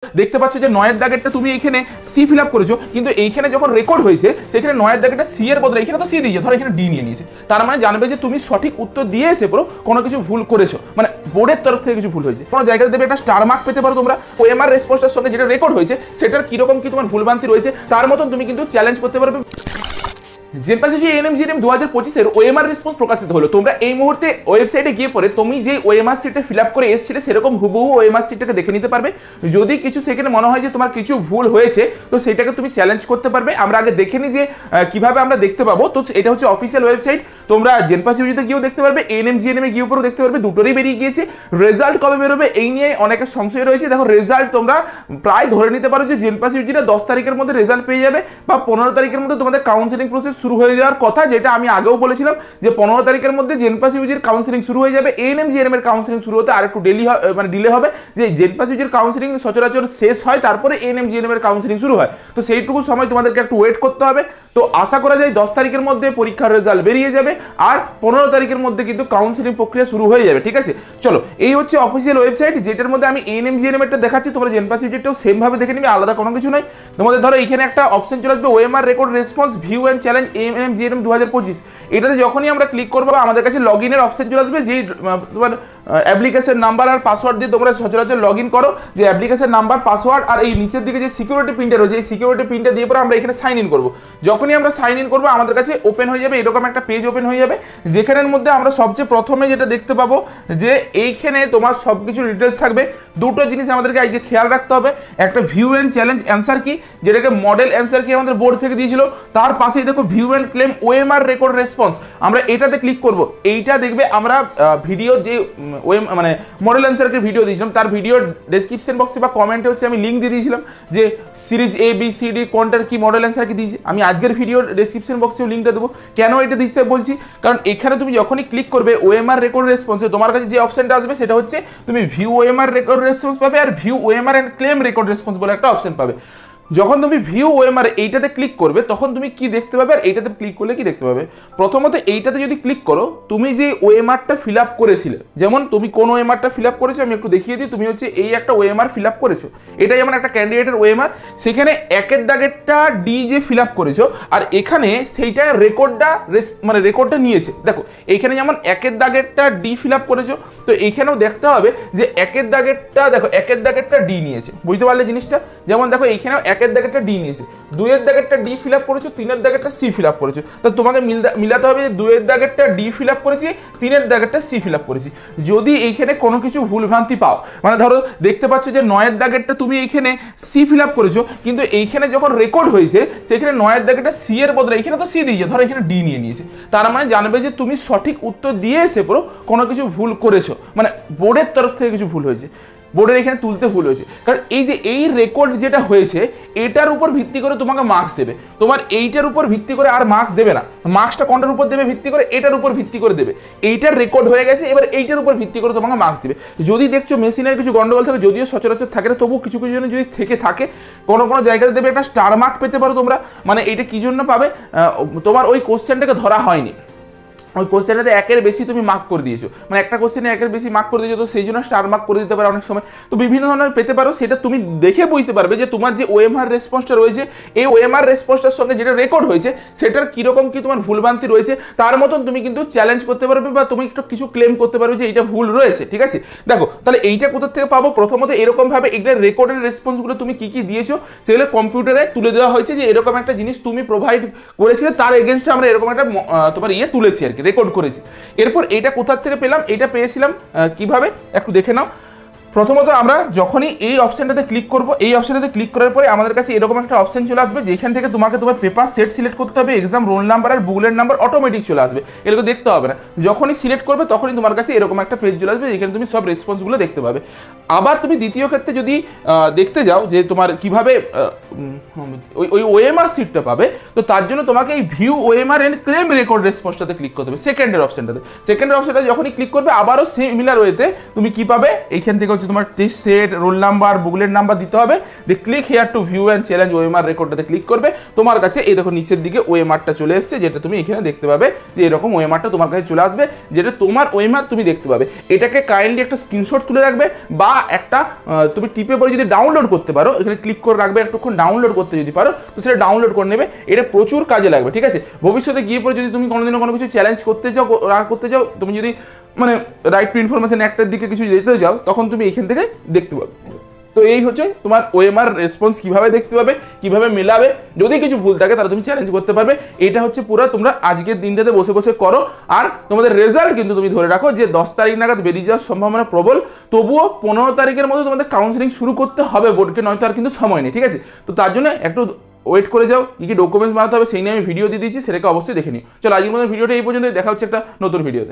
দেখতে পাচ্ছ যে 9 এর দাগেরটা তুমি এখানে সি ফিল আপ করেছো, কিন্তু এইখানে যখন রেকর্ড হয়েছে সেখানে 9 এর দাগেরটা সি এর বদলে এখানে তো সি দিয়েছো, ধরো এখানে ডি নিয়ে নিয়েছে, তার মানে জানবে যে তুমি সঠিক উত্তর দিয়ে এসে পড়ো কোনো কিছু ভুল করেছো, মানে বোর্ডের তরফ থেকে কিছু ভুল হয়েছে। কোনো জায়গাতে দেবে একটা স্টার মার্ক পেতে পারো তোমরা। ওএমআর রেসপন্সটার সঙ্গে যেটা রেকর্ড হয়েছে সেটার কিরকম কি তোমার ভুলভ্রান্তি রয়েছে তার মতন তুমি কিন্তু চ্যালেঞ্জ করতে পারবে। জেনপাসিজি এএনএম-জিএনএম 2025 এর ওএমআর রেসপন্স প্রকাশিত হলো। তোমরা এই মুহূর্তে ওয়েবসাইটে গিয়ে পরে তুমি যে ওএমআর সিটে ফিল আপ করে এসেছিলে সেরকম হুবহু ওএমআর সিটটাকে দেখে নিতে পারবে। যদি কিছু সেখানে মনে হয় যে তোমার কিছু ভুল হয়েছে তো সেটাকে তুমি চ্যালেঞ্জ করতে পারবে। আমরা আগে দেখে নিই যে কিভাবে আমরা দেখতে পাবো। তো এটা হচ্ছে অফিসিয়াল ওয়েবসাইট, তোমরা জেনপাসিজিতে গিয়েও দেখতে পারবে, এএনএম-জিএনএম এ গিয়ে পরেও দেখতে পারবে, দুটোরই বেরিয়ে গিয়েছে। রেজাল্ট কবে বেরোবে এই নিয়ে অনেকের সংশয় রয়েছে। দেখো রেজাল্ট তোমরা প্রায় ধরে নিতে পারো যে জেনপাসিজিটা 10 তারিখের মধ্যে রেজাল্ট পেয়ে যাবে বা 15 তারিখের মধ্যে তোমাদের কাউন্সেলিং প্রসেস শুরু হয়ে যাওয়ার কথা, যেটা আমি আগেও বলেছিলাম যে 15 তারিখের মধ্যে জেনপাসিজির কাউন্সেলিং শুরু হয়ে যাবে। এএনএম-জিএনএম এর কাউন্সেলিং শুরু হতে আর একটু ডিলে হবে, যে জেনপাসিজির কাউন্সেলিং সচরাচর শেষ হয় তারপরে এএনএম-জিএনএম এর কাউন্সেলিং শুরু হয়। তো সেইটুকু সময় তোমাদেরকে একটু ওয়েট করতে হবে। তো আশা করা যায় 10 তারিখের মধ্যে পরীক্ষার রেজাল্ট বেরিয়ে যাবে আর 15 তারিখের মধ্যে কিন্তু কাউন্সেলিং প্রক্রিয়া শুরু হয়ে যাবে। ঠিক আছে, চলো এই হচ্ছে অফিসিয়াল ওয়েবসাইট, যেটার মধ্যে আমি এএনএম-জিএনএম এরটা দেখাচ্ছি, তোমরা জেনপাসিজিটাও সেম ভাবে দেখে নিবে, আলাদা কোনো কিছু নয়। তোমাদের ধরো এখানে একটা অপশন চলে আসবে OMR record response view and challenge ANM GNM 2025। এটাতে যখনই আমরা ক্লিক করবো আমাদের কাছে লগ ইনের অপশন চলে আসবে, যেই তোমার অ্যাপ্লিকেশন নাম্বার আর পাসওয়ার্ড দিয়ে তোমরা সচরাচর লগ ইন করো, যে অ্যাপ্লিকেশন নাম্বার পাসওয়ার্ড আর এই নিচের দিকে যে সিকিউরিটি পিনটা রয়েছে এই সিকিউরিটি পিনটা দিয়ে পরে আমরা এখানে সাইন ইন করবো। যখনই আমরা সাইন ইন করবো আমাদের কাছে ওপেন হয়ে যাবে এরকম একটা পেজ ওপেন হয়ে যাবে, যেখানের মধ্যে আমরা সবচেয়ে প্রথমে যেটা দেখতে পাবো যে এইখানে তোমার সব কিছু ডিটেলস থাকবে। দুটো জিনিস আমাদেরকে আজকে খেয়াল রাখতে হবে, একটা ভিউ অ্যান্ড চ্যালেঞ্জ অ্যান্সার কি, যেটাকে মডেল অ্যান্সার কি আমাদের বোর্ড থেকে দিয়েছিল, তার পাশেই দেখো view and claim OMR record response. আমরা এটাতে ক্লিক করব, এইটা দেখবে আমরা ভিডিও যে মানে মডেল অ্যান্সারকে ভিডিও দিয়েছিলাম তার ভিডিওর ডেসক্রিপশন বক্সে বা কমেন্টে হচ্ছে আমি লিঙ্ক দিয়ে দিয়েছিলাম যে series A B C D কোনটার কি মডেল অ্যান্সার কি দিয়েছি। আমি আজকের ভিডিওর ডেসক্রিপশন বক্সেও লিঙ্কটা দেবো। কেন এটা দিতে বলছি, কারণ এখানে তুমি যখনই ক্লিক করবে ওএমআর রেকর্ড রেসপন্সে তোমার কাছে যে অপশনটা আসবে সেটা হচ্ছে তুমি ভিউ ওএমআর রেকর্ড রেসপন্স পাবে আর view OMR and claim record response বলে একটা অপশন পাবে। যখন তুমি ভিউ ওএমআর এইটাতে ক্লিক করবে তখন তুমি কি দেখতে পাবে আর এইটাতে ক্লিক করলে কি দেখতে পাবে। প্রথমত এইটাতে যদি ক্লিক করো তুমি যে ওএমআরটা ফিল আপ করেছিলে, যেমন তুমি কোন ওএমআরটা ফিল আপ করেছো আমি একটু দেখিয়ে দিই। তুমি হচ্ছে এই একটা ওএমআর ফিল আপ করেছো, এটা যেমন একটা ক্যান্ডিডেটের ওএমআর, সেখানে একের দাগেরটা ডি যে ফিল আপ করেছো আর এখানে সেইটা রেকর্ডটা নিয়েছে। দেখো এইখানে যেমন একের দাগেরটা ডি ফিল আপ করেছো, তো এইখানেও দেখতে হবে যে একের দাগেরটা দেখো একের দাগেরটা ডি নিয়েছে, বুঝতে পারলে জিনিসটা। যেমন দেখো এইখানেও একের দাগেরটা ডি নিয়েছে, দুইয়ের দাগেরটা ডি ফিল আপ করেছো, তিনের দাগেরটা সি ফিল আপ করেছো। তো তোমাকে মিলাতে হবে যে দুইয়ের দাগেরটা ডি ফিল আপ করেছি, তিনের দাগেরটা সি ফিল আপ করেছি। যদি এইখানে কোনো কিছু ভুলভ্রান্তি পাও, মানে ধরো দেখতে পাচ্ছ যে 9 দাগেরটা তুমি এইখানে সি ফিল আপ করেছো, কিন্তু এইখানে যখন রেকর্ড হয়েছে সেখানে 9 দাগেরটা সি এর বদলে এখানে তো সি দিয়েছো, ধরো এখানে ডি নিয়ে নিয়েছে, তার মানে জানবে যে তুমি সঠিক উত্তর দিয়ে এসে পড়ো কোনো কিছু ভুল করেছো, মানে বোর্ডের তরফ থেকে কিছু ভুল হয়েছে, বোর্ডের এখানে তুলতে ভুল হয়েছে। কারণ এই যে এই রেকর্ড যেটা হয়েছে এটার উপর ভিত্তি করে তোমাকে মার্কস দেবে, তোমার এইটার উপর ভিত্তি করে আর মার্কস দেবে না। মার্কসটা কোনটার উপর দেবে ভিত্তি করে, এটার উপর ভিত্তি করে দেবে। এইটার রেকর্ড হয়ে গেছে, এবার এইটার উপর ভিত্তি করে তোমাকে মার্কস দেবে। যদি দেখছো মেশিনের কিছু গন্ডগোল থাকে, যদিও সচরাচর থাকে না, তবুও কিছু কিছু জন যদি থেকে থাকে কোনো কোনো জায়গাতে দেবে একটা স্টার মার্ক পেতে পারো তোমরা। মানে এইটা কি জন্য পাবে, তোমার ওই কোশ্চেনটাকে ধরা হয়নি, ওই কোশ্চেনটাতে একের বেশি তুমি মার্ক করে দিয়েছো, মানে একটা কোশ্চেনে একের বেশি মার্ক করে দিয়েছো, তো সেই জন্য স্টার মার্ক করে দিতে পারে অনেক সময়। তো বিভিন্ন ধরনের পেতে পারো, সেটা তুমি দেখে বুঝতে পারবে যে তোমার যে ওএমআর রেসপন্সটা রয়েছে এই ওএমআর রেসপন্সটার সঙ্গে যেটা রেকর্ড হয়েছে সেটার কীরকম কি তোমার ভুলভ্রান্তি রয়েছে, তার মতন তুমি কিন্তু চ্যালেঞ্জ করতে পারবে বা তুমি একটু কিছু ক্লেম করতে পারবে যে এইটা ভুল রয়েছে। ঠিক আছে, দেখো তাহলে এইটা কোথা থেকে পাবো। প্রথমত এরকমভাবে এগুলো রেকর্ডের রেসপন্সগুলো তুমি কী কী দিয়েছো সেগুলো কম্পিউটারে তুলে দেওয়া হয়েছে, যে এরকম একটা জিনিস তুমি প্রোভাইড করেছিলে তার এগেনস্টে আমরা এরকম একটা তোমার তুলেছি আর কি, রেকর্ড করেছি। এরপর এটা কোথা থেকে পেলাম, এটা পেয়েছিলাম কিভাবে একটু দেখে নাও। প্রথমত আমরা যখনই এই অপশনটাতে ক্লিক করব, এই অপশনটাতে ক্লিক করার পরে আমাদের কাছে এরকম একটা অপশন চলে আসবে, যেখান থেকে তোমাকে তোমার পেপার সেট সিলেক্ট করতে হবে, এক্সাম রোল নাম্বার আর বুলেট নাম্বার অটোমেটিক চলে আসবে, এগুলো দেখতে হবে না। যখনই সিলেক্ট করবে তখনই তোমার কাছে এরকম একটা পেজ চলে আসবে, যেখানে তুমি সব রেসপন্সগুলো দেখতে পাবে। আবার তুমি দ্বিতীয় ক্ষেত্রে যদি দেখতে যাও যে তোমার কিভাবে ওই ওএমআর সিটটা পাবে, তো তার জন্য তোমাকে এই view OMR and claim record রেসপন্সটাতে ক্লিক করতে হবে, সেকেন্ডের অপশনটাতে। সেকেন্ডের অপশনটা যখনই ক্লিক করবে আবারও সিমিলার ওয়েতে তুমি কি পাবে, এইখান থেকে হচ্ছে তোমার set, roll number, booklet number দিতে হবে। দিয়ে click here to view and challenge OMR রেকর্ডটাতে ক্লিক করবে। তোমার কাছে এই দেখো নিচের দিকে ওএমআরটা চলে এসেছে, যেটা তুমি এখানে দেখতে পাবে যে এরকম ওএমআরটা তোমার কাছে চলে আসবে, যেটা তোমার ওএমআর তুমি দেখতে পাবে। এটাকে কাইন্ডলি একটা স্ক্রিনশট তুলে রাখবে, বা একটা তুমি টিপে পরে যদি ডাউনলোড করতে পারো, এখানে ক্লিক করে রাখবে, একটুক্ষণ ডাউনলোড করতে যদি পারো তো সেটা ডাউনলোড করে নেবে। এটা প্রচুর কাজে লাগবে, ঠিক আছে? ভবিষ্যতে গিয়ে পরে যদি তুমি কোনোদিনও কোনো কিছু চ্যালেঞ্জ করতে চাও, তুমি যদি মানে রাইট টু ইনফরমেশন একটার দিকে কিছু যেতে যাও, তখন তুমি এইখান থেকে দেখতে পাবে। তো এই হচ্ছে তোমার ওএমআর রেসপন্স কিভাবে দেখতে পাবে, কিভাবে মেলাবে। যদি কিছু ভুল থাকে তাহলে তুমি চ্যালেঞ্জ করতে পারবে। এটা হচ্ছে পুরো তোমরা আজকের দিনটাতে বসে বসে করো। আর তোমাদের রেজাল্ট কিন্তু তুমি ধরে রাখো যে 10 তারিখ নাগাদ বেরিয়ে যাওয়ার সম্ভাবনা প্রবল। তবুও 15 তারিখের মধ্যে তোমাদের কাউন্সিলিং শুরু করতে হবে বোর্ডকে, নয়তো আর কিন্তু সময় নেই, ঠিক আছে? তো তার জন্য একটু ওয়েট করে যাও। কি ডকুমেন্টস বানাতে হবে সেই নিয়ে আমি ভিডিও দিয়ে দিয়েছি, সেটাকে অবশ্যই দেখে নিও। চলো আজকের মতো ভিডিওটা এই পর্যন্ত, দেখা হচ্ছে একটা নতুন ভিডিওতে।